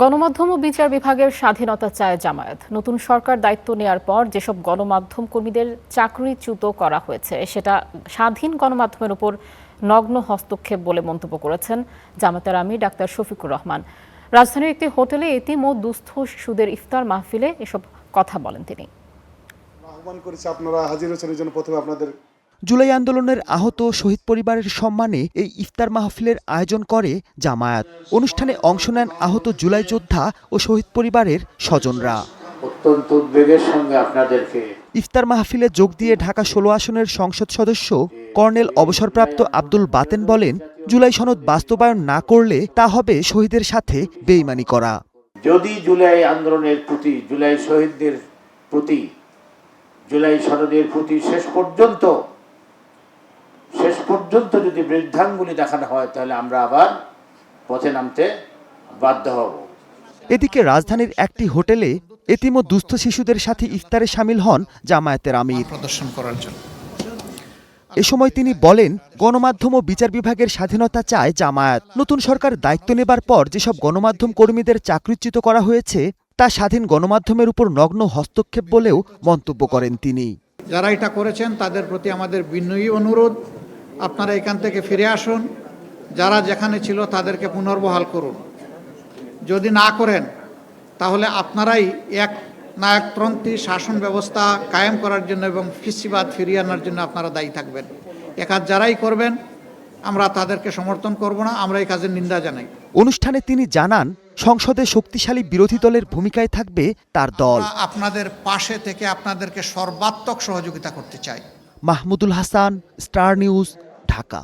গণমাধ্যম ও বিচার বিভাগের স্বাধীনতা চায় জামায়াত। নতুন সরকার দায়িত্ব নেয়ার পর যেসব গণমাধ্যম কর্মীদের চাকরিচ্যুত করা হয়েছে সেটা স্বাধীন গণমাধ্যমের উপর নগ্ন হস্তক্ষেপ বলে মন্তব্য করেছেন জামায়াতের আমির ডাক্তার শফিকুর রহমান। রাজধানীর একটি হোটেলে এতিম ও দুস্থ শিশুদের ইফতার মাহফিলে এসব কথা বলেন তিনি। আহ্বান করেছি আপনারা হাজির হয়েছেন, এই জন্য প্রথমে আপনাদের জুলাই আন্দোলনের আহত শহীদ পরিবারের সম্মানে এই ইফতার মাহফিলের আয়োজন করে জামায়াত। অনুষ্ঠানে অংশ নেন আহত জুলাই যোদ্ধা ও শহীদ পরিবারের স্বজনরা। অত্যন্ত উদ্বেগের সঙ্গে আপনাদেরকে ইফতার মাহফিলে যোগ দিয়ে ঢাকা ১৬ আসনের সংসদ সদস্য কর্নেল অবসরপ্রাপ্ত আব্দুল বাতেন বলেন, জুলাই সনদ বাস্তবায়ন না করলে তা হবে শহীদের সাথে বেইমানি করা। যদি জুলাই আন্দোলনের প্রতি, জুলাই শহীদদের প্রতি, জুলাই সনদের প্রতি শেষ পর্যন্ত যদি বৃদ্ধাঙ্গুলি দেখানো হয়, তাহলে আমরা আবার পথে নামতে বাধ্য হব। এদিকে রাজধানীর একটি হোটেলে এতিম ও দুস্থ শিশুদের সাথে ইফতারে শামিল হন জামায়াতের আমির। প্রদর্শন করার জন্য এ সময় তিনি বলেন, গণমাধ্যম ও বিচার বিভাগের স্বাধীনতা চায় জামায়াত। নতুন সরকার দায়িত্ব নেবার পর যেসব গণমাধ্যম কর্মীদের চাকরিচ্যুত করা হয়েছে তা স্বাধীন গণমাধ্যমের উপর নগ্ন হস্তক্ষেপ বলেও মন্তব্য করেন তিনি। যারা এটা করেছেন তাদের প্রতি আমাদের বিনয়ী অনুরোধ, আপনারা এখান থেকে ফিরে আসুন। যারা যেখানে ছিল তাদেরকে পুনর্বহাল করুন। যদি না করেন তাহলে আপনারাই এক নায়কতন্ত্রী শাসন ব্যবস্থা কায়েম করার জন্য এবং ফিসিবাদ ফিরিয়ে আনার জন্য আপনারা দায়ী থাকবেন। এ কাজ যারাই করবেন আমরা তাদেরকে সমর্থন করব না, আমরা এই কাজের নিন্দা জানাই। অনুষ্ঠানে তিনি জানান, সংসদে শক্তিশালী বিরোধী দলের ভূমিকায় থাকবে তার দল। আপনাদের পাশে থেকে আপনাদেরকে সর্বাত্মক সহযোগিতা করতে চাই। Mahmudul Hasan, star news, Dhaka.